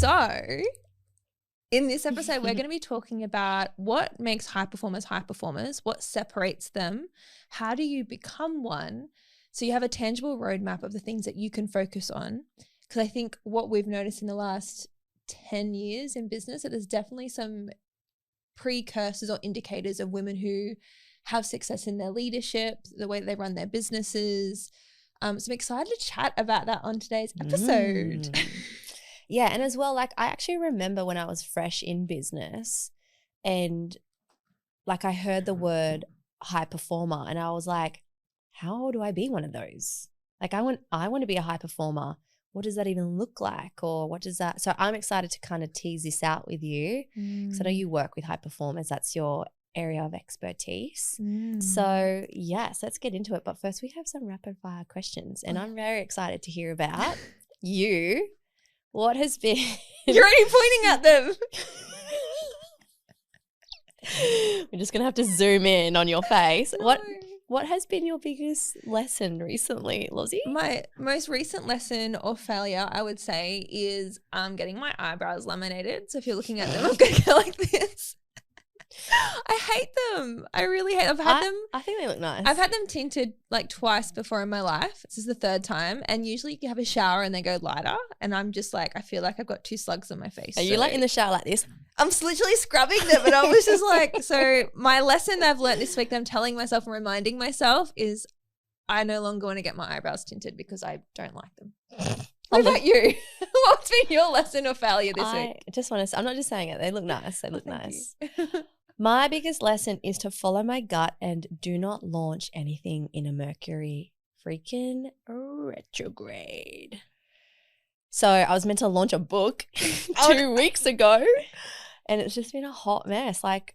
So in this episode, we're going to be talking about what makes high performers, what separates them, how do you become one, so you have a tangible roadmap of the things that you can focus on. Because I think what we've noticed in the last 10 years in business, that there's definitely some precursors or indicators of women who have success in their leadership, the way they run their businesses. So I'm excited to chat about that on today's episode. Yeah, and as well, like I actually remember when I was fresh in business and like I heard the word high performer and I was like, how do I be one of those? Like I want to be a high performer. What does that even look like? Or what does that? So I'm excited to kind of tease this out with you because I know you work with high performers. That's your area of expertise. So yes, let's get into it. But first we have some rapid fire questions and I'm very excited to hear about you. What has been You're already pointing at them. We're just gonna have to zoom in on your face. No. What has been your biggest lesson recently, Lozzie? My most recent lesson or failure, I would say, is getting my eyebrows laminated. So if you're looking at them, I'm going to go like this. I hate them. I really hate them. I think they look nice. I've had them tinted like twice before in my life. This is the third time. And usually you have a shower and they go lighter. And I'm just like, I feel like I've got 2 slugs on my face. Are you like in the shower like this? I'm literally scrubbing them. And I was just like, so my lesson I've learned this week that I'm telling myself and reminding myself is I no longer want to get my eyebrows tinted because I don't like them. What about you? What's been your lesson or failure this week? I just want to, I'm not just saying it. They look nice. They look nice. You. My biggest lesson is to follow my gut and do not launch anything in a Mercury freaking retrograde. So I was meant to launch a book 2 weeks ago and it's just been a hot mess. Like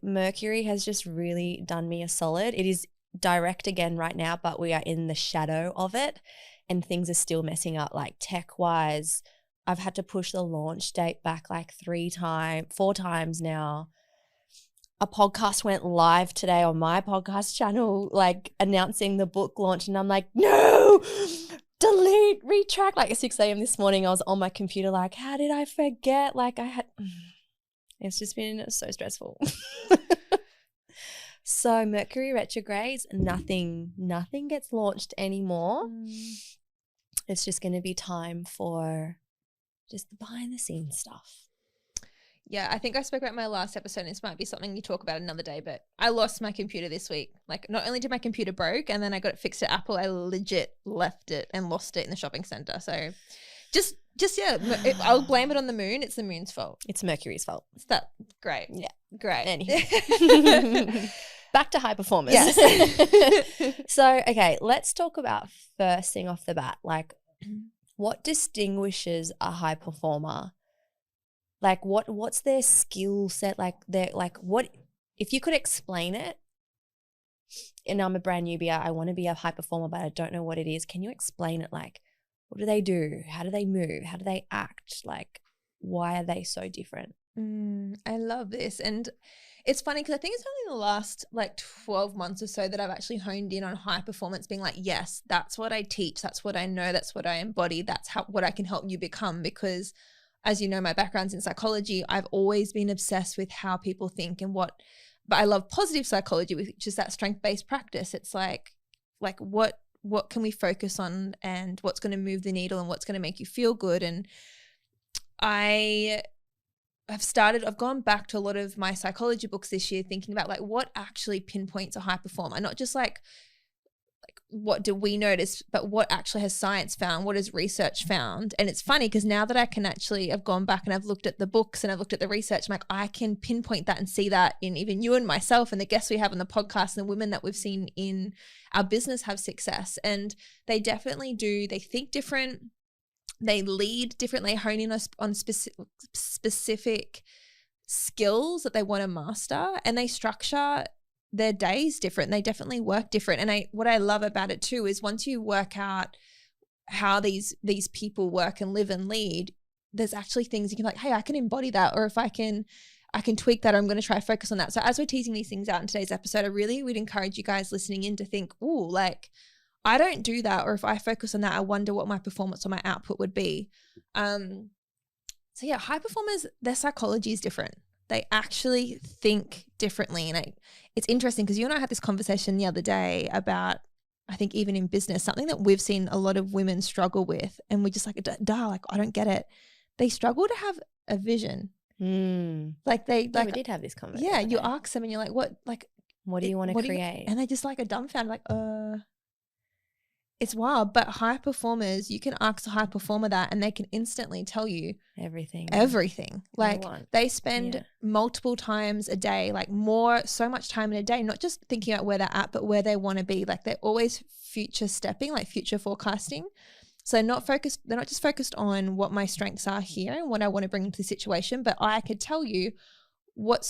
Mercury has just really done me a solid. It is direct again right now, but we are in the shadow of it and things are still messing up, like tech-wise. I've had to push the launch date back like 4 times now. A podcast went live today on my podcast channel, like announcing the book launch. And I'm like, no, delete, retract. Like at 6 a.m. this morning, I was on my computer like, how did I forget? Like it's just been so stressful. So Mercury retrogrades, nothing gets launched anymore. It's just going to be time for just the behind the scenes stuff. Yeah, I think I spoke about my last episode and this might be something you talk about another day, but I lost my computer this week. Like not only did my computer broke and then I got it fixed at Apple, I legit left it and lost it in the shopping center. So just yeah, I'll blame it on the moon. It's the moon's fault. It's Mercury's fault. It's that great. Yeah. Great. Anyway. Back to high performers. Yes. So, okay, let's talk about first thing off the bat, like what distinguishes a high performer? Like what's their skill set? Like what if you could explain it? And I'm a brand newbie, I want to be a high performer, but I don't know what it is. Can you explain it? Like, what do they do? How do they move? How do they act? Like, why are they so different? I love this. And it's funny because I think it's only the last like 12 months or so that I've actually honed in on high performance, being like, yes, that's what I teach. That's what I know. That's what I embody. That's what I can help you become. Because as you know, my background's in psychology. I've always been obsessed with how people think and but I love positive psychology, which is that strength-based practice. It's like what can we focus on and what's going to move the needle and what's going to make you feel good. And I've gone back to a lot of my psychology books this year thinking about like what actually pinpoints a high performer, not just like what do we notice, but what actually has science found, what has research found. And it's funny because now that I've gone back and I've looked at the books and I've looked at the research, I'm like, I can pinpoint that and see that in even you and myself and the guests we have on the podcast and the women that we've seen in our business have success. And they definitely do. They think different. They lead differently, they hone in on specific skills that they want to master, and they structure their days different. They definitely work different. And what I love about it too is once you work out how these people work and live and lead, there's actually things you can like, hey, I can embody that, or if I can tweak that, or I'm going to try to focus on that. So as we're teasing these things out in today's episode, I really would encourage you guys listening in to think, ooh, like I don't do that, or if I focus on that, I wonder what my performance or my output would be. So yeah, high performers, their psychology is different. They actually think differently. And it's interesting because you and I had this conversation the other day about, I think even in business, something that we've seen a lot of women struggle with. And we're just like, duh, like, I don't get it. They struggle to have a vision. Like they, we did have this conversation. Yeah, you ask them and you're like, what do you want to create? And they just like are dumbfounded, like, it's wild. But high performers, you can ask a high performer that and they can instantly tell you everything. Like they spend multiple times a day, like so much time in a day, not just thinking about where they're at, but where they want to be. Like they're always future stepping, like future forecasting. So they're not just focused on what my strengths are here and what I want to bring into the situation, but I could tell you what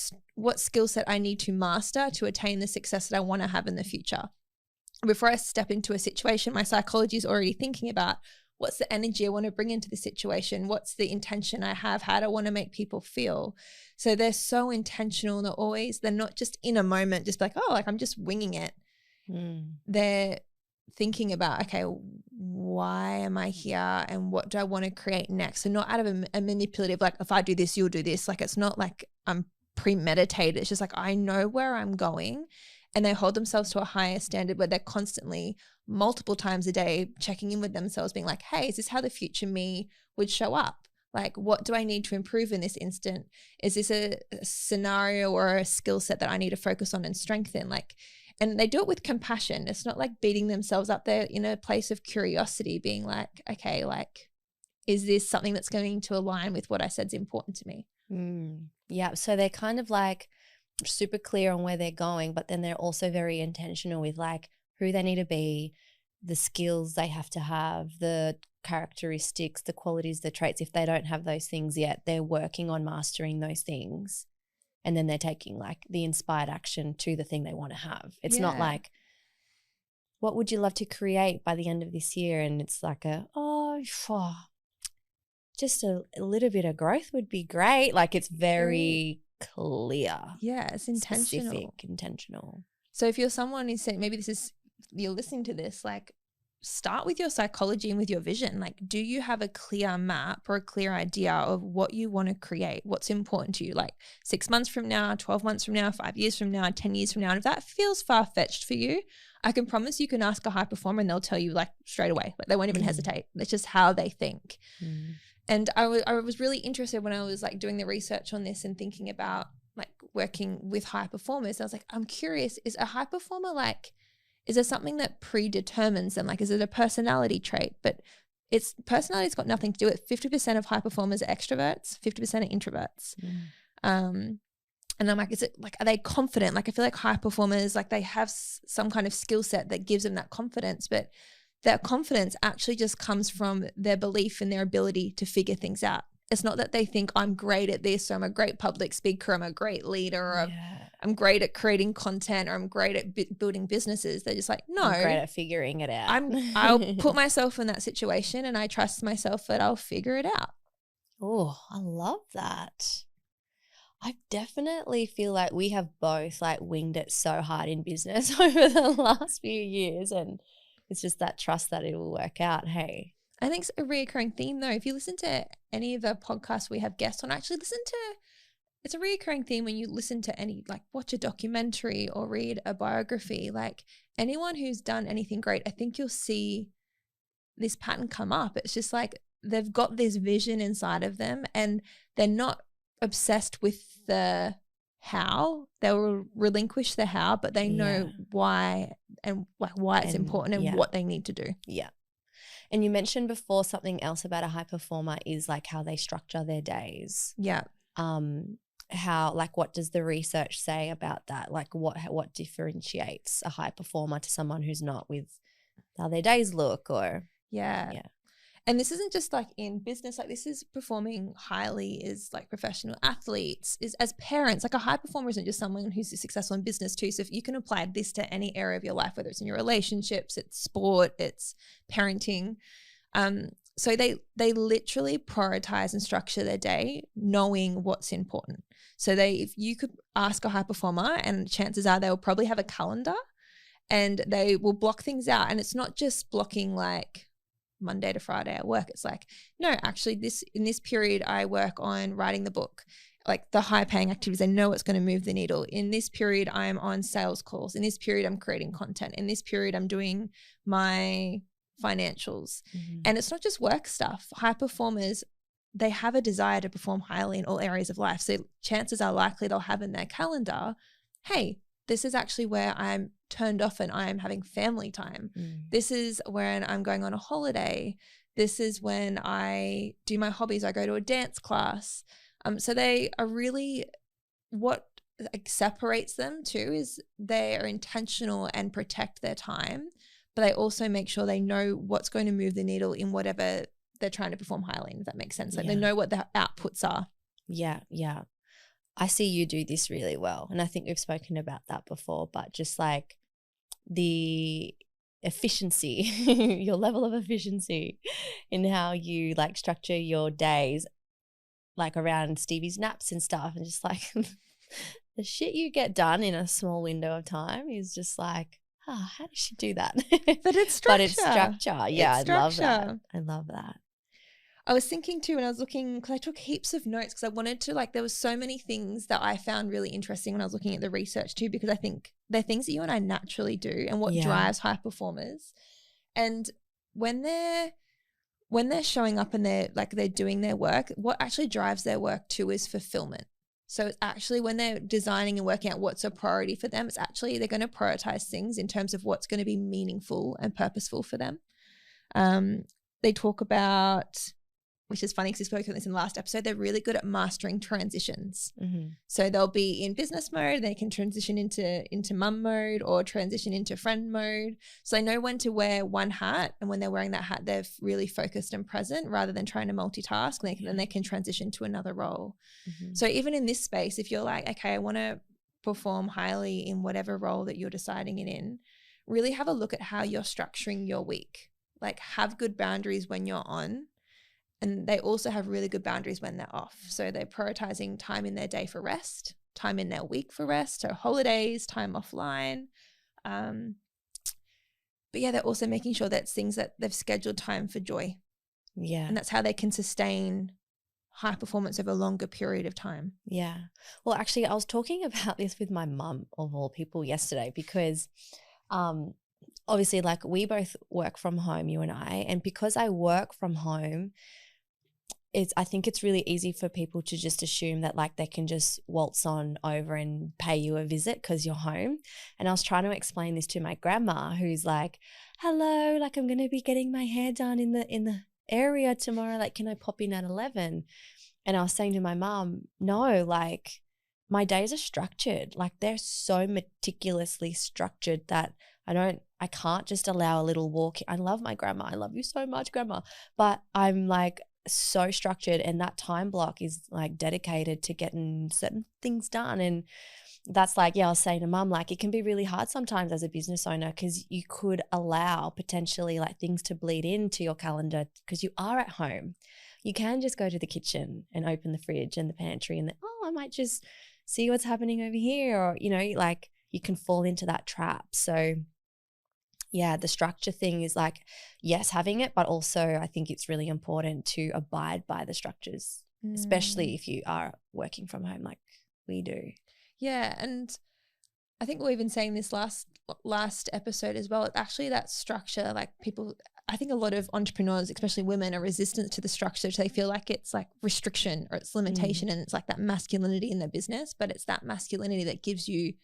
skill set I need to master to attain the success that I want to have in the future. Before I step into a situation, my psychology is already thinking about what's the energy I want to bring into the situation, what's the intention I have, how do I want to make people feel. So they're so intentional. They're not just in a moment, just like, oh, like I'm just winging it. They're thinking about, okay, why am I here and what do I want to create next? So not out of a manipulative, like if I do this, you'll do this. Like it's not like I'm premeditated. It's just like I know where I'm going. And they hold themselves to a higher standard where they're constantly multiple times a day checking in with themselves, being like, hey, is this how the future me would show up? Like, what do I need to improve in this instant? Is this a scenario or a skill set that I need to focus on and strengthen? Like, and they do it with compassion. It's not like beating themselves up. They're in a place of curiosity, being like, okay, like, is this something that's going to align with what I said is important to me? Yeah. So they're kind of like super clear on where they're going, but then they're also very intentional with like who they need to be, the skills they have to have, the characteristics, the qualities, the traits. If they don't have those things yet, they're working on mastering those things. And then they're taking like the inspired action to the thing they want to have. It's not like, what would you love to create by the end of this year? And it's like just a little bit of growth would be great. Like it's very clear. Yeah, it's intentional. Specific, intentional. So if you're someone who's saying, maybe you're listening to this, like start with your psychology and with your vision. Like, do you have a clear map or a clear idea of what you want to create? What's important to you? Like 6 months from now, 12 months from now, 5 years from now, 10 years from now. And if that feels far-fetched for you, I can promise you can ask a high performer and they'll tell you like straight away. Like they won't even hesitate. That's just how they think. And I was really interested when I was like doing the research on this and thinking about like working with high performers. I was like, I'm curious, is a high performer like, is there something that predetermines them? Like, is it a personality trait? But personality's got nothing to do with it. 50% of high performers are extroverts, 50% are introverts. And I'm like, is it like, are they confident? Like, I feel like high performers, like they have some kind of skill set that gives them that confidence, but that confidence actually just comes from their belief in their ability to figure things out. It's not that they think I'm great at this, or I'm a great public speaker, I'm a great leader, or I'm great at creating content, or I'm great at building businesses. They're just like, no. I'm great at figuring it out. I'll put myself in that situation and I trust myself that I'll figure it out. Oh, I love that. I definitely feel like we have both like winged it so hard in business over the last few years, and it's just that trust that it will work out. Hey, I think it's a reoccurring theme though. If you listen to any of the podcasts we have guests on, actually it's a reoccurring theme when you listen to like watch a documentary or read a biography, like anyone who's done anything great, I think you'll see this pattern come up. It's just like they've got this vision inside of them and they're not obsessed with the how. They will relinquish the how, but they know why and like why it's important and what they need to do. Yeah. And you mentioned before something else about a high performer is like how they structure their days. Yeah. How, like, what does the research say about that? Like what differentiates a high performer to someone who's not, with how their days look or yeah. And this isn't just like in business, like this is performing highly is like professional athletes, is as parents. Like a high performer isn't just someone who's successful in business too. So if you can apply this to any area of your life, whether it's in your relationships, it's sport, it's parenting. So they literally prioritize and structure their day knowing what's important. So if you could ask a high performer, and chances are they'll probably have a calendar and they will block things out. And it's not just blocking like Monday to Friday at work. It's like, no, actually in this period I work on writing the book, like the high paying activities. I know it's going to move the needle. In this period, I'm on sales calls. In this period, I'm creating content. In this period, I'm doing my financials. And it's not just work stuff. High performers, they have a desire to perform highly in all areas of life. So chances are likely they'll have in their calendar, hey, this is actually where I'm turned off and I'm having family time. This is when I'm going on a holiday. This is when I do my hobbies. I go to a dance class. So they are really, what separates them too is they are intentional and protect their time, but they also make sure they know what's going to move the needle in whatever they're trying to perform highly in, if that makes sense. Like they know what the outputs are. Yeah. I see you do this really well. And I think we've spoken about that before, but just like the efficiency, your level of efficiency in how you like structure your days, like around Stevie's naps and stuff, and just like the shit you get done in a small window of time is just like, how does she do that? But it's structure. Yeah, I love that. I love that. I was thinking too, when I was looking, because I took heaps of notes because I wanted to, like, there was so many things that I found really interesting when I was looking at the research too, because I think they're things that you and I naturally do and what drives high performers. And when they're showing up and they're doing their work, what actually drives their work too is fulfillment. So it's actually when they're designing and working out what's a priority for them, it's actually they're going to prioritize things in terms of what's going to be meaningful and purposeful for them. They talk about, which is funny because we spoke about this in the last episode, they're really good at mastering transitions. So they'll be in business mode, they can transition into mum mode or transition into friend mode. So they know when to wear one hat, and when they're wearing that hat, they're really focused and present rather than trying to multitask. Then they can transition to another role. So even in this space, if you're like, okay, I want to perform highly in whatever role that you're deciding it in, really have a look at how you're structuring your week. Like have good boundaries when you're on. And they also have really good boundaries when they're off. So they're prioritizing time in their day for rest, time in their week for rest, so holidays, time offline. But yeah, they're also making sure that's things that they've scheduled time for joy. Yeah. And that's how they can sustain high performance over a longer period of time. Yeah. Well, actually, I was talking about this with my mum, of all people, yesterday, because obviously, like, we both work from home, you and I, and because I work from home, I think it's really easy for people to just assume that like they can just waltz on over and pay you a visit because you're home. And I was trying to explain this to my grandma, who's like, hello, like I'm going to be getting my hair done in the area tomorrow. Like, can I pop in at 11? And I was saying to my mom, no, like my days are structured. Like they're so meticulously structured that I can't just allow a little walk. I love my grandma. I love you so much, grandma. But I'm like, so structured, and that time block is like dedicated to getting certain things done. And that's like, I was saying to mum, like it can be really hard sometimes as a business owner because you could allow potentially like things to bleed into your calendar because you are at home. You can just go to the kitchen and open the fridge and the pantry and I might just see what's happening over here, or like you can fall into that trap. So yeah, the structure thing is like, yes, having it, but also I think it's really important to abide by the structures, especially if you are working from home like we do. Yeah, and I think we've been saying this last episode as well. It's actually that structure, like people, I think a lot of entrepreneurs, especially women, are resistant to the structure. So they feel like it's like restriction or it's limitation and it's like that masculinity in their business, but it's that masculinity that gives you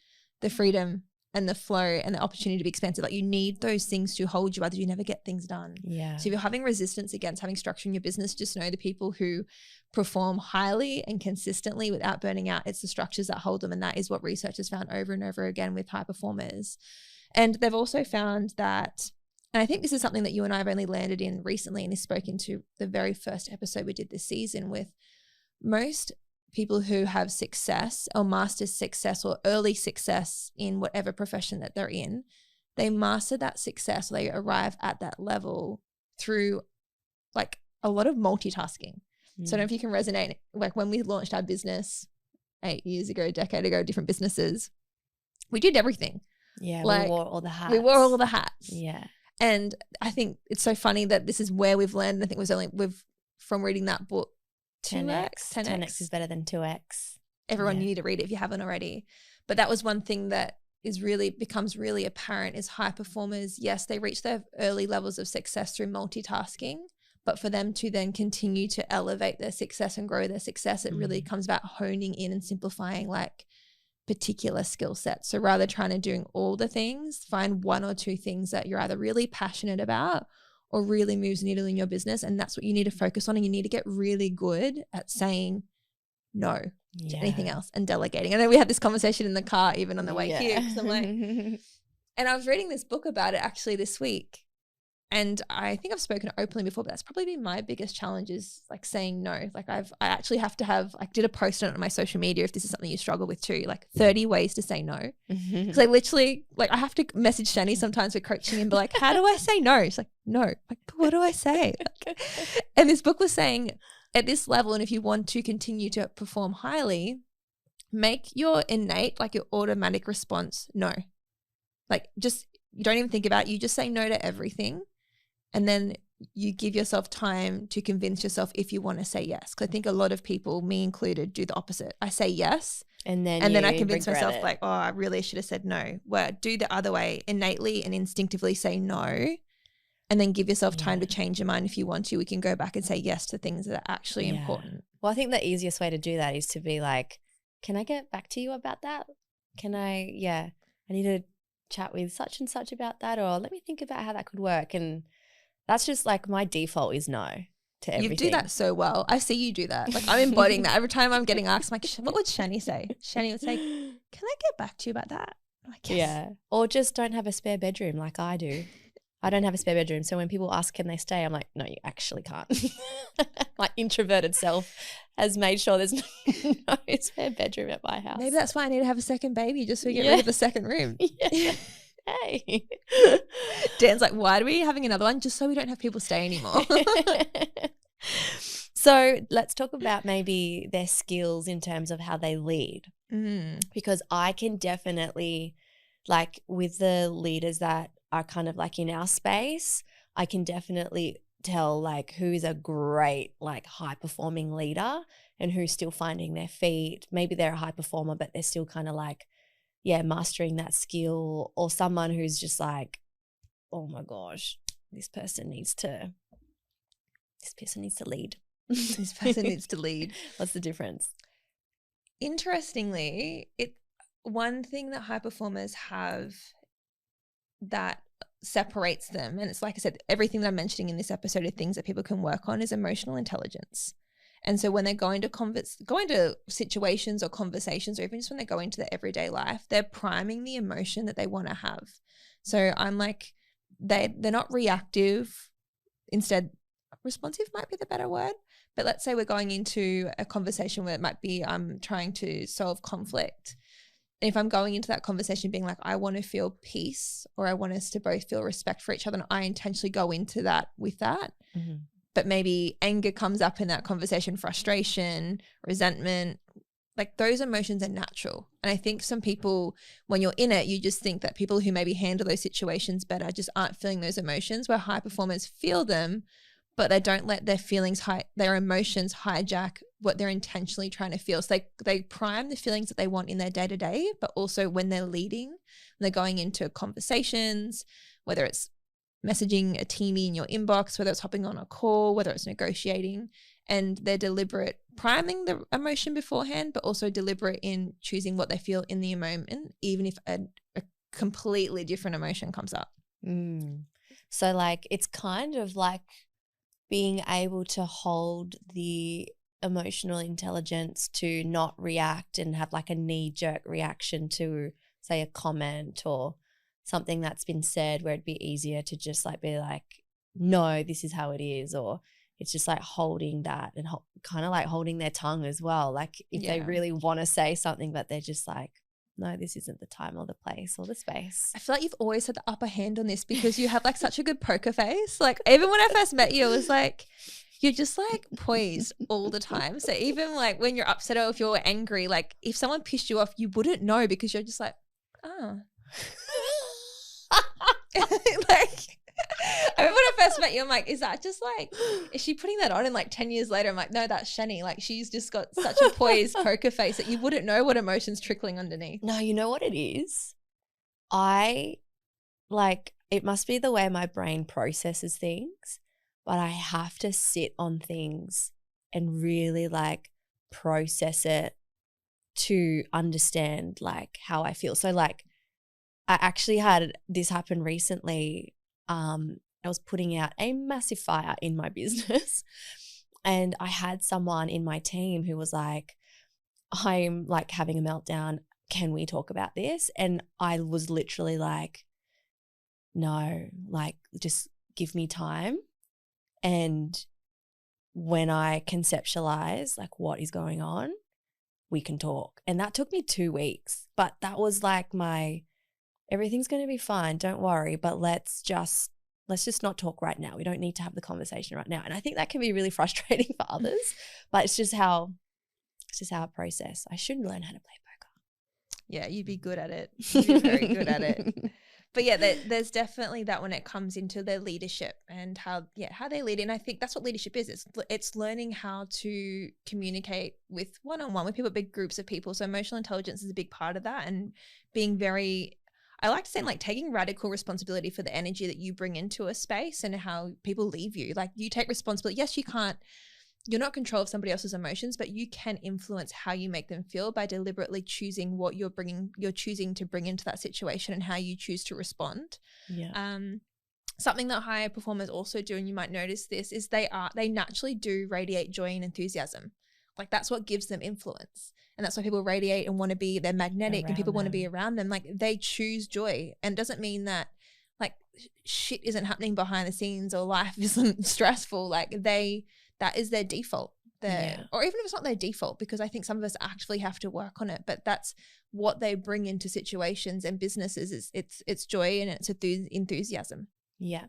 the freedom and the flow and the opportunity to be expansive. Like you need those things to hold you, otherwise you never get things done. Yeah. So if you're having resistance against having structure in your business, just know the people who perform highly and consistently without burning out, it's the structures that hold them. And that is what research has found over and over again with high performers. And they've also found that, and I think this is something that you and I have only landed in recently, and is spoken to the very first episode we did this season with, most people who have success or master success or early success in whatever profession that they're in, they master that success, they arrive at that level through like a lot of multitasking. So I don't know if you can resonate, like when we launched our business 8 years ago, a decade ago, different businesses, we did everything. Yeah, like, we wore all the hats. We wore all the hats. Yeah. And I think it's so funny that this is where we've learned. I think we've from reading that book, 10x is better than 2x. Everyone, you need to read it if you haven't already. But that was one thing that becomes really apparent is high performers, yes, they reach their early levels of success through multitasking, but for them to then continue to elevate their success and grow their success, it really comes about honing in and simplifying like particular skill sets. So rather trying to doing all the things, find one or two things that you're either really passionate about or really moves the needle in your business. And that's what you need to focus on. And you need to get really good at saying no to anything else and delegating. I know we had this conversation in the car even on the way here, because I'm like, and I was reading this book about it actually this week, and I think I've spoken openly before, but that's probably been my biggest challenge is like saying no. Like I actually have to have, I did a post on it on my social media if this is something you struggle with too, like 30 ways to say no. Because I literally, like I have to message Shani sometimes for coaching and be like, how do I say no? She's like, no. Like, what do I say? And this book was saying at this level, and if you want to continue to perform highly, make your innate, like your automatic response, no. Like just, you don't even think about it. You just say no to everything. And then you give yourself time to convince yourself if you want to say yes. Because I think a lot of people, me included, do the opposite. I say yes. And then I convince myself like, oh, I really should have said no. Well, do the other way, innately and instinctively say no. And then give yourself time to change your mind if you want to. We can go back and say yes to things that are actually important. Well, I think the easiest way to do that is to be like, can I get back to you about that? I need to chat with such and such about that, or let me think about how that could work. And that's just like my default is no to everything. You do that so well. I see you do that. Like I'm embodying that. Every time I'm getting asked, I'm like, what would Shani say? Shani would say, can I get back to you about that? I'm like, yes. Yeah. Or just don't have a spare bedroom like I do. I don't have a spare bedroom. So when people ask, can they stay? I'm like, no, you actually can't. My introverted self has made sure there's no spare bedroom at my house. Maybe that's why I need to have a second baby, just so we get rid of the second room. Yeah. Hey. Dan's like, why are we having another one? Just so we don't have people stay anymore. So let's talk about maybe their skills in terms of how they lead. Because I can definitely, like with the leaders that are kind of like in our space, I can definitely tell like who is a great like high performing leader and who's still finding their feet. Maybe they're a high performer, but they're still kind of like, mastering that skill, or someone who's just like, oh my gosh, this person needs to lead. This person needs to lead. What's the difference? Interestingly, one thing that high performers have that separates them, and it's like I said, everything that I'm mentioning in this episode of things that people can work on, is emotional intelligence. And so when they're going to situations or conversations, or even just when they go into their everyday life, they're priming the emotion that they want to have. So I'm like, they're not reactive. Instead, responsive might be the better word. But let's say we're going into a conversation where it might be I'm trying to solve conflict. And if I'm going into that conversation being like, I want to feel peace, or I want us to both feel respect for each other, and I intentionally go into that with that. But maybe anger comes up in that conversation, frustration, resentment, like those emotions are natural. And I think some people, when you're in it, you just think that people who maybe handle those situations better just aren't feeling those emotions, where high performers feel them, but they don't let their emotions hijack what they're intentionally trying to feel. So they prime the feelings that they want in their day-to-day, but also when they're leading, when they're going into conversations, whether it's messaging a teamie in your inbox, whether it's hopping on a call, whether it's negotiating, and they're deliberate, priming the emotion beforehand, but also deliberate in choosing what they feel in the moment, even if a completely different emotion comes up. So like it's kind of like being able to hold the emotional intelligence to not react and have like a knee-jerk reaction to, say, a comment or something that's been said, where it'd be easier to just like be like, no, this is how it is. Or it's just like holding that and kind of like holding their tongue as well. Like if they really want to say something, but they're just like, no, this isn't the time or the place or the space. I feel like you've always had the upper hand on this because you have like such a good poker face. Like even when I first met you, I was like, you're just like poised all the time. So even like when you're upset or if you're angry, like if someone pissed you off, you wouldn't know because you're just like, oh. Like I remember when I first met you, I'm like, is that just like, is she putting that on? And like 10 years later, I'm like, no, that's Shani. Like she's just got such a poised poker face that you wouldn't know what emotion's trickling underneath. No, you know what it is? It must be the way my brain processes things, but I have to sit on things and really like process it to understand like how I feel. So like I actually had this happen recently. I was putting out a massive fire in my business and I had someone in my team who was like, I'm like having a meltdown. Can we talk about this? And I was literally like, no, like just give me time. And when I conceptualize like what is going on, we can talk. And that took me 2 weeks, but that was like everything's going to be fine. Don't worry, but let's just not talk right now. We don't need to have the conversation right now. And I think that can be really frustrating for others, but it's just how I process. I should learn how to play poker. Yeah, you'd be good at it. You'd be very good at it. But yeah, there's definitely that when it comes into their leadership and how they lead. And I think that's what leadership is. It's learning how to communicate with one-on-one with people, big groups of people. So emotional intelligence is a big part of that, and being very, I like to say, like taking radical responsibility for the energy that you bring into a space and how people leave you. Like you take responsibility. Yes, you're not in control of somebody else's emotions, but you can influence how you make them feel by deliberately choosing what you're choosing to bring into that situation and how you choose to respond. Yeah. Something that higher performers also do, and you might notice this, is they naturally do radiate joy and enthusiasm. Like that's what gives them influence. And that's why people radiate and want to be, they're magnetic and people want to be around them. Like they choose joy. And it doesn't mean that like shit isn't happening behind the scenes or life isn't stressful. Like that is their default. Or even if it's not their default, because I think some of us actually have to work on it, but that's what they bring into situations and businesses is it's joy and it's enthusiasm. Yeah.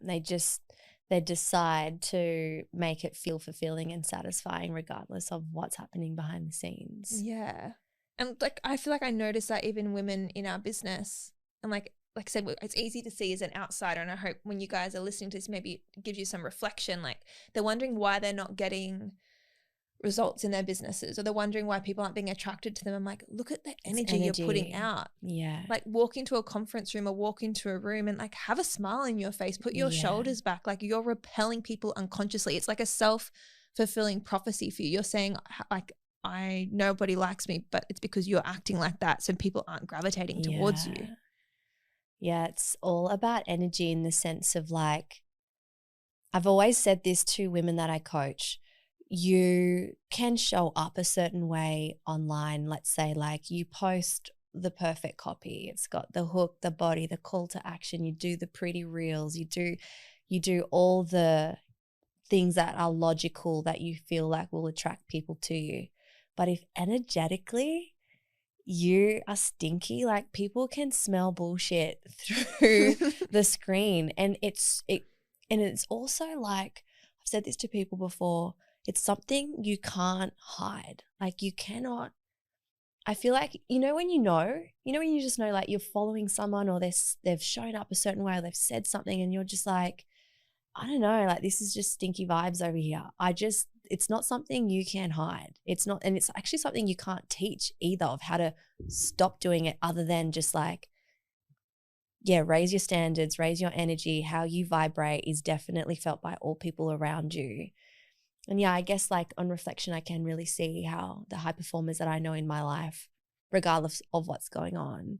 They decide to make it feel fulfilling and satisfying regardless of what's happening behind the scenes. Yeah. And like, I feel like I notice that even women in our business, and like I said, it's easy to see as an outsider. And I hope when you guys are listening to this, maybe it gives you some reflection. Like they're wondering why they're not getting results in their businesses, or they're wondering why people aren't being attracted to them. I'm like, look at the energy you're putting out. Yeah. Like walk into a conference room or walk into a room and like have a smile in your face, put your shoulders back. Like you're repelling people unconsciously. It's like a self-fulfilling prophecy for you. You're saying like, nobody likes me, but it's because you're acting like that. So people aren't gravitating towards you. Yeah, it's all about energy in the sense of like, I've always said this to women that I coach. You can show up a certain way online. Let's say like you post the perfect copy. It's got the hook, the body, the call to action. You do the pretty reels. You do all the things that are logical that you feel like will attract people to you. But if energetically you are stinky, like people can smell bullshit through the screen. And it's also like, I've said this to people before, it's something you can't hide. Like you cannot, I feel like, when you just know like you're following someone or they've shown up a certain way or they've said something and you're just like, I don't know, like this is just stinky vibes over here. It's not something you can hide. It's not, and it's actually something you can't teach either, of how to stop doing it, other than just like, raise your standards, raise your energy. How you vibrate is definitely felt by all people around you. And I guess like on reflection, I can really see how the high performers that I know in my life, regardless of what's going on,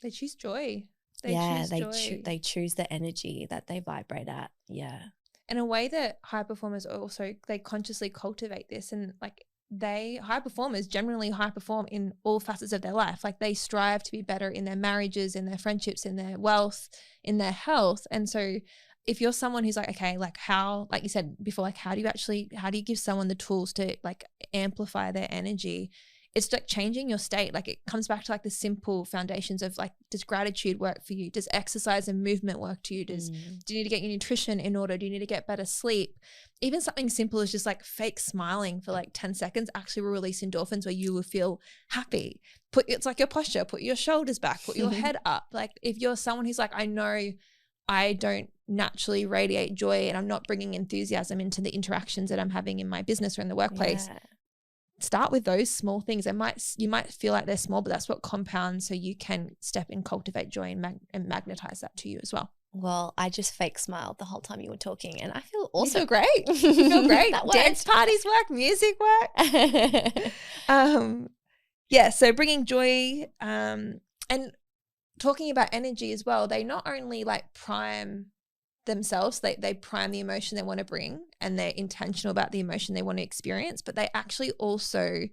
they choose joy. They choose the energy that they vibrate at. Yeah. And a way that high performers also, they consciously cultivate this, and like high performers generally high perform in all facets of their life. Like they strive to be better in their marriages, in their friendships, in their wealth, in their health. And so if you're someone who's like, okay, like how, like you said before, like how do you give someone the tools to like amplify their energy? It's like changing your state. Like it comes back to like the simple foundations of like, does gratitude work for you? Does exercise and movement work to you? Do you need to get your nutrition in order? Do you need to get better sleep? Even something simple as just like fake smiling for like 10 seconds actually will release endorphins where you will feel happy. It's like your posture, put your shoulders back, put your head up. Like if you're someone who's like, I know I don't naturally radiate joy and I'm not bringing enthusiasm into the interactions that I'm having in my business or in the workplace. Yeah. Start with those small things. You might feel like they're small, but that's what compounds, so you can step in, cultivate joy and magnetize that to you as well. Well, I just fake smiled the whole time you were talking and I feel You awesome. feel great. You feel great. That Dance parties work, music work. Yeah, so bringing joy and talking about energy as well. They not only like prime themselves, they prime the emotion they want to bring and they're intentional about the emotion they want to experience, but they actually also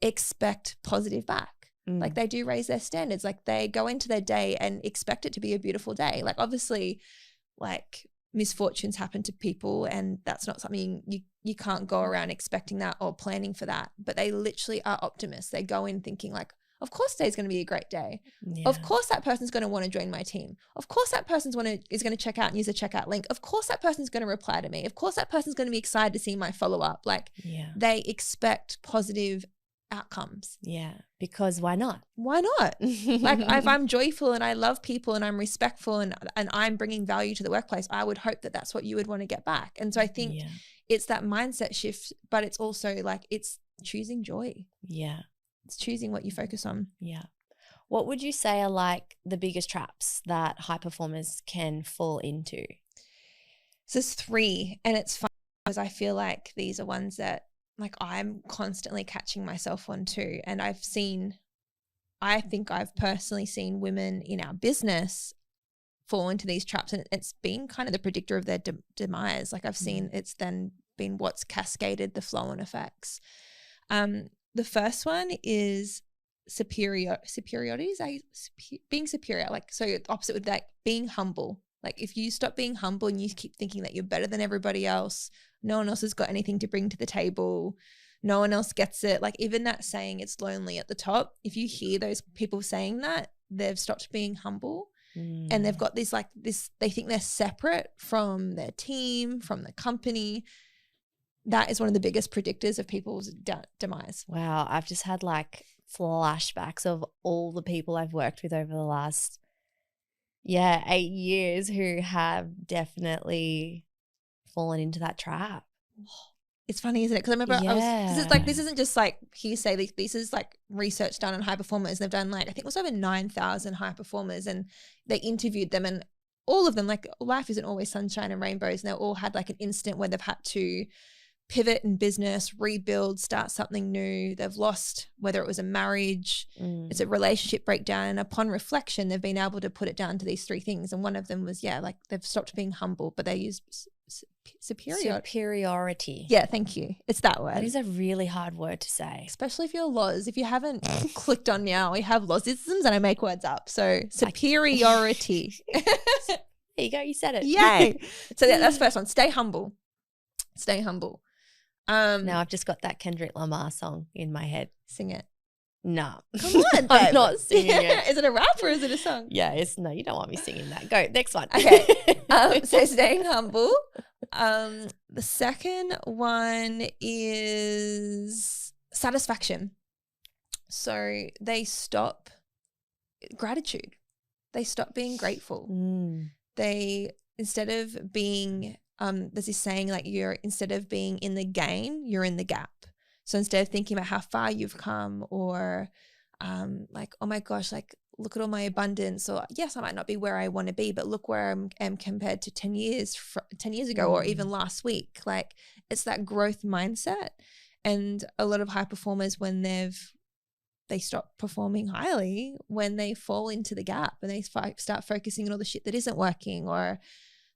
expect positive back. Like they do raise their standards. Like they go into their day and expect it to be a beautiful day. Like obviously like misfortunes happen to people and that's not something you can't go around expecting that or planning for that, but they literally are optimists. They go in thinking like, of course today's going to be a great day. Yeah. Of course that person's going to want to join my team. Of course that person's is going to check out and use the checkout link. Of course that person's going to reply to me. Of course that person's going to be excited to see my follow-up. Like they expect positive outcomes. Yeah, because why not? Why not? Like if I'm joyful and I love people and I'm respectful and I'm bringing value to the workplace, I would hope that that's what you would want to get back. And so I think it's that mindset shift, but it's also like it's choosing joy. Yeah. It's choosing what you focus on. Yeah. What would you say are like the biggest traps that high performers can fall into? So there's 3, and it's fun because I feel like these are ones that like I'm constantly catching myself on too. And I think I've personally seen women in our business fall into these traps, and it's been kind of the predictor of their demise. Like I've seen it's then been what's cascaded the flow-on effects. The first one is superiority. Being superior. Like, so opposite with like being humble. Like if you stop being humble and you keep thinking that you're better than everybody else, no one else has got anything to bring to the table, no one else gets it. Like even that saying, it's lonely at the top. If you hear those people saying that, they've stopped being humble and they've got this, they think they're separate from their team, from the company. That is one of the biggest predictors of people's demise. Wow. I've just had like flashbacks of all the people I've worked with over the last 8 years who have definitely fallen into that trap. It's funny, isn't it? Because I remember this isn't just like hearsay. This is like research done on high performers. They've done like, I think it was over 9,000 high performers, and they interviewed them, and all of them, like life isn't always sunshine and rainbows, and they all had like an instant where they've had to pivot in business, rebuild, start something new. They've lost, whether it was a marriage, it's a relationship breakdown. And upon reflection, they've been able to put it down to these 3 things. And one of them was, like they've stopped being humble, but they use superiority. Yeah, thank you. It's that word. It is a really hard word to say. Especially if you're Loz. If you haven't clicked on now, we have Lozisms and I make words up. So superiority. There you go. You said it. Yay. So that's the first one. Stay humble. Stay humble. Now I've just got that Kendrick Lamar song in my head. Sing it. No. Come on, I'm not singing it. Is it a rap or is it a song? Yeah, no, you don't want me singing that. Go, next one. Okay. So staying humble. The second one is satisfaction. So they stop gratitude. They stop being grateful. They, instead of being there's this saying like instead of being in the gain, you're in the gap. So instead of thinking about how far you've come or like, oh my gosh, like look at all my abundance, or yes, I might not be where I want to be, but look where I am compared to 10 years ago or even last week. Like it's that growth mindset. And a lot of high performers, when they stop performing highly, when they fall into the gap and they start focusing on all the shit that isn't working, or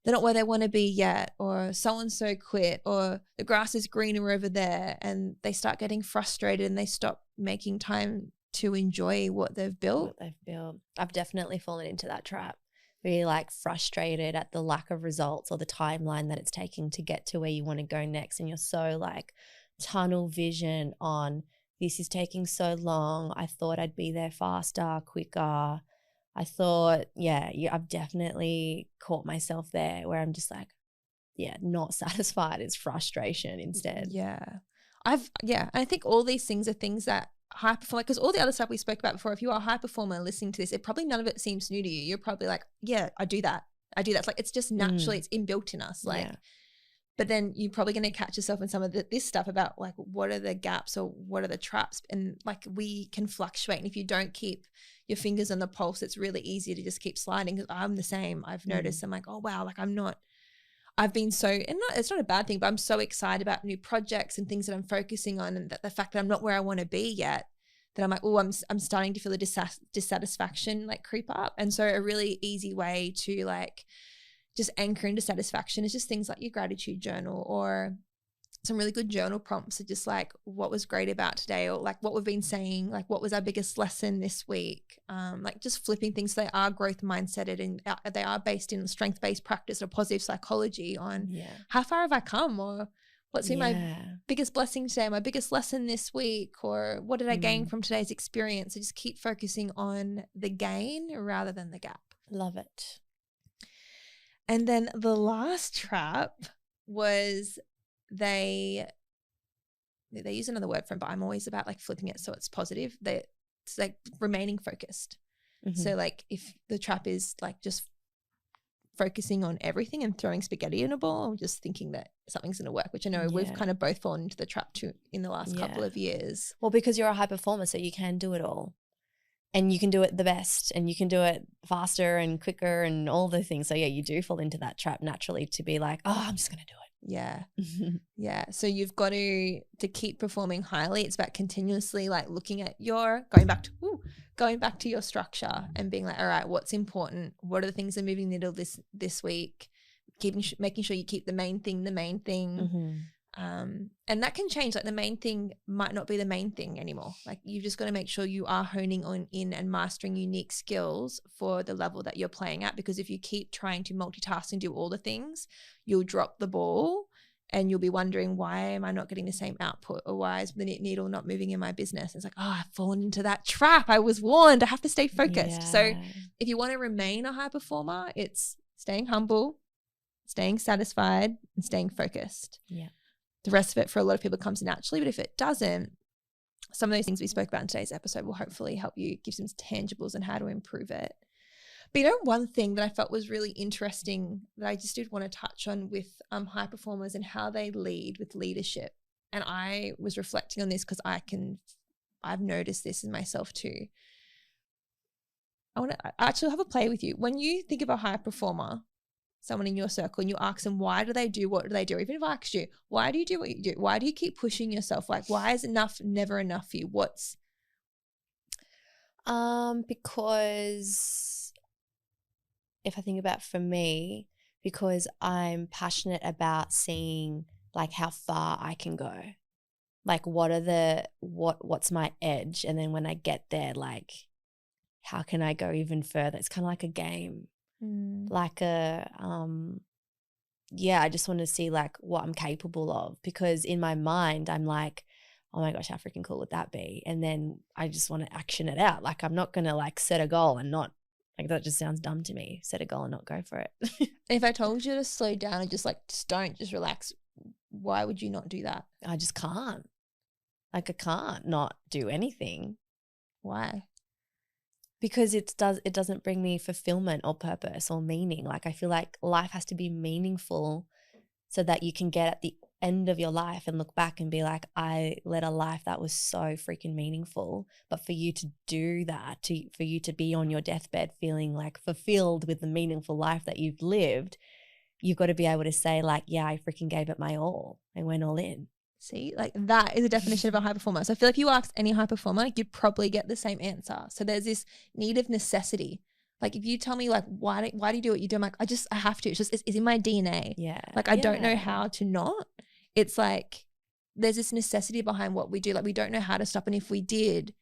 they're not where they want to be yet, or so-and-so quit, or the grass is greener over there, and they start getting frustrated and they stop making time to enjoy what they've built. I've definitely fallen into that trap. Really like frustrated at the lack of results or the timeline that it's taking to get to where you want to go next. And you're so like tunnel vision on, this is taking so long. I thought I'd be there faster, quicker. I thought, I've definitely caught myself there where I'm just like, not satisfied. It's frustration instead. Yeah. I think all these things are things that high performer, because all the other stuff we spoke about before, if you are a high performer listening to this, probably none of it seems new to you. You're probably like, yeah, I do that. I do that. It's like, it's just naturally, it's inbuilt in us. Like, but then you're probably going to catch yourself in some of this stuff about like, what are the gaps or what are the traps? And like, we can fluctuate. And if you don't keep your fingers on the pulse, it's really easy to just keep sliding. Because I'm the same. I've noticed, I'm like, oh, wow, like I've been so, and it's not a bad thing, but I'm so excited about new projects and things that I'm focusing on, and that the fact that I'm not where I want to be yet, that I'm like, oh, I'm starting to feel the dissatisfaction like creep up. And so a really easy way to like just anchor into satisfaction is just things like your gratitude journal, or some really good journal prompts are just like, what was great about today, or like what we've been saying, like what was our biggest lesson this week, like just flipping things. They are growth mindseted, and they are based in strength-based practice or positive psychology on how far have I come, or what's been my biggest blessing today, my biggest lesson this week, or what did I gain from today's experience. So just keep focusing on the gain rather than the gap. Love it. And then the last trap was they use another word for it, but I'm always about like flipping it so it's positive. It's like remaining focused. So like if the trap is like just focusing on everything and throwing spaghetti in a bowl, or just thinking that something's going to work, which I know we've kind of both fallen into the trap too in the last couple of years. Well, because you're a high performer, so you can do it all. And you can do it the best, and you can do it faster and quicker and all the things. So, yeah, you do fall into that trap naturally to be like, oh, I'm just going to do it. Yeah. Yeah. So you've got to keep performing highly. It's about continuously like looking at going back to your structure and being like, all right, what's important? What are the things that are moving the needle this week? Making sure you keep the main thing. And that can change. Like the main thing might not be the main thing anymore. Like you've just got to make sure you are honing in and mastering unique skills for the level that you're playing at. Because if you keep trying to multitask and do all the things, you'll drop the ball and you'll be wondering, why am I not getting the same output, or why is the needle not moving in my business? It's like, oh, I've fallen into that trap. I was warned. I have to stay focused. So if you want to remain a high performer, it's staying humble, staying satisfied, and staying focused. Yeah. The rest of it for a lot of people comes naturally, but if it doesn't, some of those things we spoke about in today's episode will hopefully help you give some tangibles on how to improve it. But one thing that I felt was really interesting that I just did want to touch on with high performers and how they lead with leadership. And I was reflecting on this because I've noticed this in myself too. I actually have a play with you. When you think of a high performer, someone in your circle, and you ask them, why do they do what do they do? Even if I asked you, why do you do what you do? Why do you keep pushing yourself? Like, why is enough never enough for you? Because if I think about for me, because I'm passionate about seeing like how far I can go. Like what's my edge? And then when I get there, like how can I go even further? It's kind of like a game. Like I just want to see like what I'm capable of, because in my mind I'm like, oh my gosh, how freaking cool would that be? And then I just want to action it out. Like I'm not going to like set a goal and not, like that just sounds dumb to me. Set a goal and not go for it. If I told you to slow down and just relax, why would you not do that? I just can't. Like I can't not do anything. Why? Because it doesn't bring me fulfillment or purpose or meaning. Like I feel like life has to be meaningful so that you can get at the end of your life and look back and be like, I led a life that was so freaking meaningful. But for you to do that, for you to be on your deathbed feeling like fulfilled with the meaningful life that you've lived, you've got to be able to say like, yeah, I freaking gave it my all. I went all in. See, like that is a definition of a high performer. So I feel like if you asked any high performer, you'd probably get the same answer. So there's this need of necessity. Like if you tell me like, why do you do what you do? I'm like, I have to. It's in my DNA. Yeah. Like I don't know how to not. It's like there's this necessity behind what we do. Like we don't know how to stop. And if we did,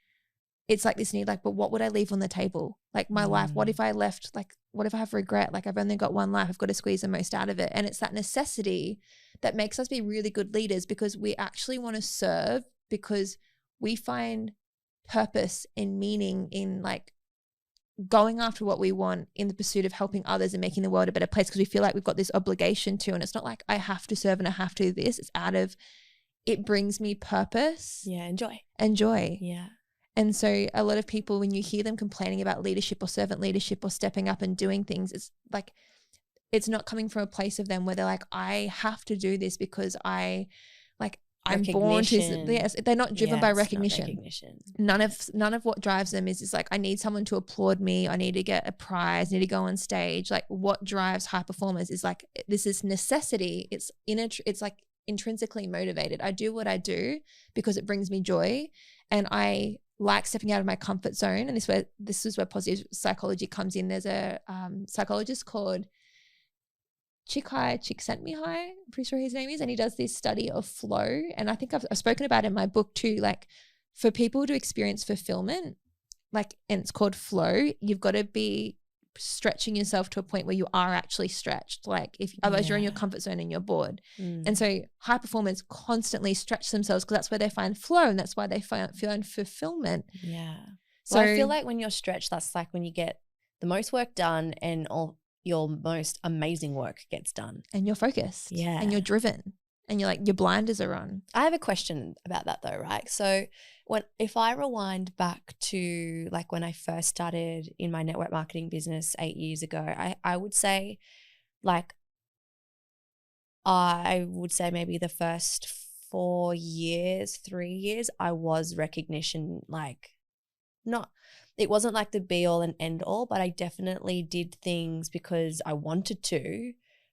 it's like this need, like, but what would I leave on the table? Like my life, what if I left, like, what if I have regret? Like I've only got one life. I've got to squeeze the most out of it. And it's that necessity that makes us be really good leaders, because we actually want to serve, because we find purpose and meaning in like going after what we want in the pursuit of helping others and making the world a better place, because we feel like we've got this obligation to. And it's not like I have to serve and I have to do this. It's out of, it brings me purpose. Yeah. And joy. Yeah. And so a lot of people, when you hear them complaining about leadership or servant leadership or stepping up and doing things, it's like it's not coming from a place of them where they're like, I have to do this because I'm born to, yes, they're not driven by recognition. None of what drives them is like, I need someone to applaud me. I need to get a prize, I need to go on stage. Like what drives high performers is like, this is necessity. It's like intrinsically motivated. I do what I do because it brings me joy, and I like stepping out of my comfort zone. And this is where positive psychology comes in. There's a psychologist called Csikszentmihalyi, I'm pretty sure his name is, and he does this study of flow. And I think I've spoken about it in my book too. Like for people to experience fulfillment, like, and it's called flow, you've got to be stretching yourself to a point where you are actually stretched. Like otherwise you're in your comfort zone and you're bored. And so high performers constantly stretch themselves because that's where they find flow, and that's why they find fulfillment. Yeah. So I feel like when you're stretched, that's like when you get the most work done and all your most amazing work gets done. And you're focused. Yeah. And you're driven. And you're like, your blinders are on. I have a question about that though, right? So if I rewind back to like when I first started in my network marketing business 8 years ago, I would say maybe the first 3 years, I was recognition, like it wasn't like the be all and end all, but I definitely did things because I wanted to,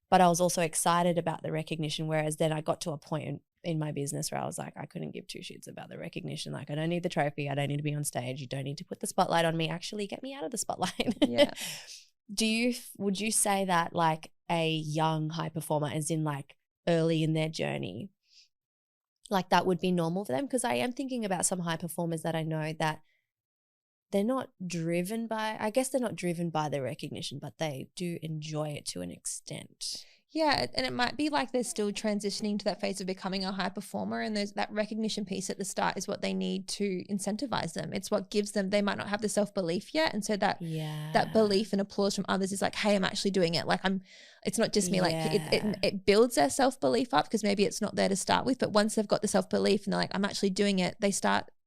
but I was also excited about the recognition. Whereas then I got to a point in my business where I was like, I couldn't give two shits about the recognition. Like, I don't need the trophy. I don't need to be on stage. You don't need to put the spotlight on me. Actually, get me out of the spotlight. Yeah. Would you say that like a young high performer, as in like early in their journey, like that would be normal for them? Because I am thinking about some high performers that I know that they're not driven by the recognition, but they do enjoy it to an extent. Yeah, and it might be like they're still transitioning to that phase of becoming a high performer, and there's that recognition piece at the start is what they need to incentivize them. It's what gives them, they might not have the self-belief yet, and so that belief and applause from others is like, hey, I'm actually doing it. Like it's not just me. Like it builds their self-belief up, because maybe it's not there to start with, but once they've got the self-belief and they're like, I'm actually doing it,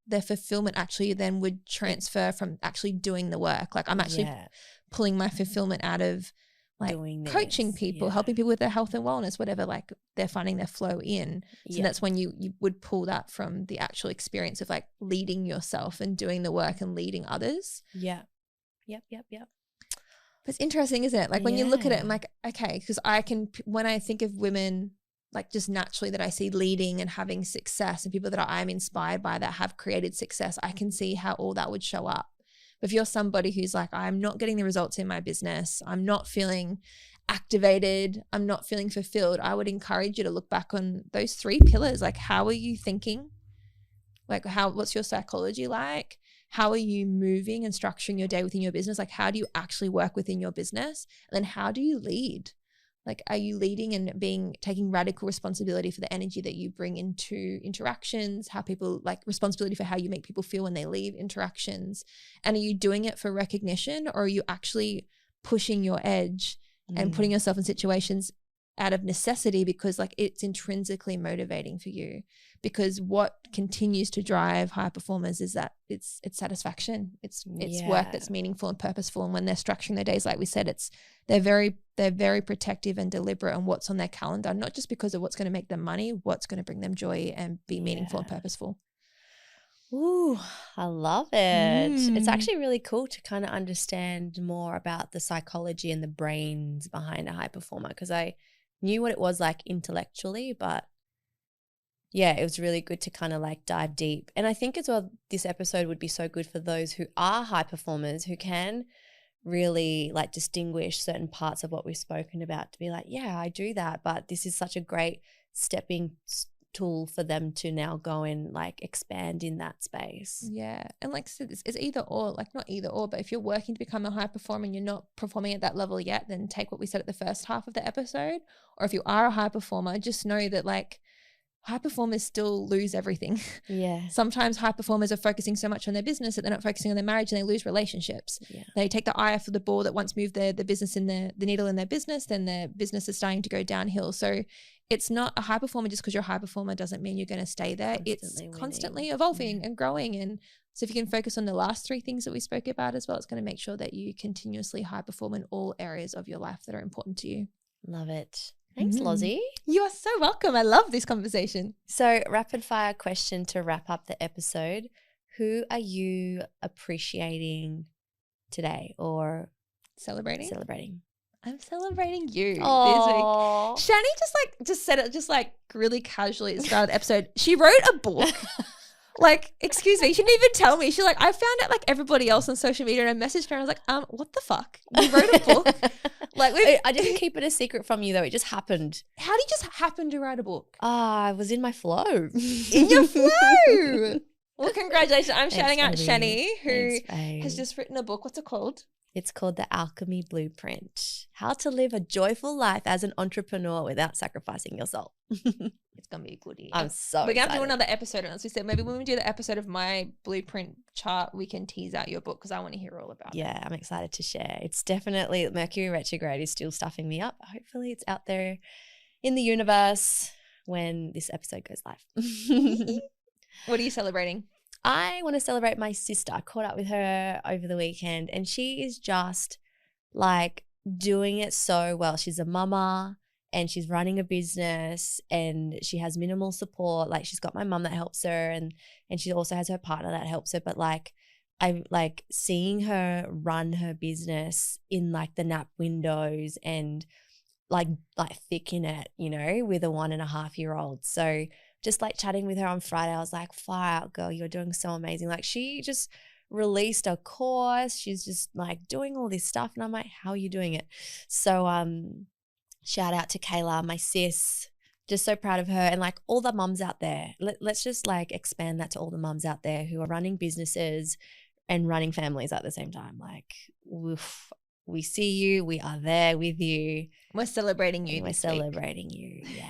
their fulfillment actually then would transfer from actually doing the work. Like I'm actually pulling my fulfillment out of like coaching people, helping people with their health and wellness, whatever, like they're finding their flow in. So that's when you would pull that from the actual experience of like leading yourself and doing the work and leading others. Yeah. Yep. But it's interesting, isn't it? Like when you look at it, I'm like, okay, because when I think of women, like just naturally that I see leading and having success, and people that I'm inspired by that have created success, I can see how all that would show up. But if you're somebody who's like, I'm not getting the results in my business, I'm not feeling activated, I'm not feeling fulfilled, I would encourage you to look back on those 3 pillars. Like, how are you thinking? Like what's your psychology like? How are you moving and structuring your day within your business? Like, how do you actually work within your business? And then how do you lead? Like, are you leading and taking radical responsibility for the energy that you bring into interactions, how people, like responsibility for how you make people feel when they leave interactions? And are you doing it for recognition, or are you actually pushing your edge and putting yourself in situations out of necessity because like it's intrinsically motivating for you? Because what continues to drive high performers is that it's satisfaction. It's work that's meaningful and purposeful. And when they're structuring their days, like we said, they're very protective and deliberate on what's on their calendar, not just because of what's going to make them money, what's going to bring them joy and be meaningful and purposeful. Ooh, I love it. It's actually really cool to kind of understand more about the psychology and the brains behind a high performer, because I knew what it was like intellectually, but yeah, it was really good to kind of like dive deep. And I think as well, this episode would be so good for those who are high performers, who can really like distinguish certain parts of what we've spoken about, to be like, yeah, I do that, but this is such a great stepping tool for them to now go and like expand in that space. Yeah. And like I said, it's either or, like not either or, but if you're working to become a high performer and you're not performing at that level yet, then take what we said at the first half of the episode. Or if you are a high performer, just know that like high performers still lose everything. Yeah. Sometimes high performers are focusing so much on their business that they're not focusing on their marriage, and they lose relationships. Yeah. They take the eye off of the ball that once moved the business in the needle in their business, then their business is starting to go downhill. So it's not a high performer just because you're a high performer doesn't mean you're going to stay there. It's constantly evolving and growing. And so if you can focus on the last 3 things that we spoke about as well, it's going to make sure that you continuously high perform in all areas of your life that are important to you. Love it. Thanks, Mm. Lozzie. You are so welcome. I love this conversation. So, rapid fire question to wrap up the episode. Who are you appreciating today or Celebrating? I'm celebrating you this Oh, week. Shani just said it really casually at the start of the episode. She wrote a book. Excuse me, she didn't even tell me. She's like, I found out everybody else on social media, and I messaged her and I was like, what the fuck? You wrote a book? I didn't keep it a secret from you though. It just happened. How did you just happen to write a book? I was in my flow. In your flow. Well, congratulations. I'm shouting out baby. Shani, who Thanks, has just written a book. What's it called? It's called The Alchemy Blueprint. How to live a joyful life as an entrepreneur without sacrificing your soul. It's going to be a goodie. I'm so We're going to excited. do another episode. And as we said, maybe when we do the episode of my blueprint chart, we can tease out your book because I want to hear all about it. Yeah, I'm excited to share. It's definitely, Mercury retrograde is still stuffing me up. Hopefully it's out there in the universe when this episode goes live. What are you celebrating? I want to celebrate my sister. I caught up with her over the weekend and she is just doing it so well. She's a mama and she's running a business and she has minimal support. She's got my mum that helps her and she also has her partner that helps her. But I seeing her run her business in the nap windows and thick in it, with a 1.5-year-old. So just chatting with her on Friday, I was like, far out, girl, you're doing so amazing. She just released a course. She's just doing all this stuff. And I'm like, how are you doing it? So shout out to Kayla, my sis. Just so proud of her and all the mums out there. Let's just expand that to all the mums out there who are running businesses and running families at the same time. Oof, we see you. We are there with you. We're celebrating you. We're celebrating you. Yeah.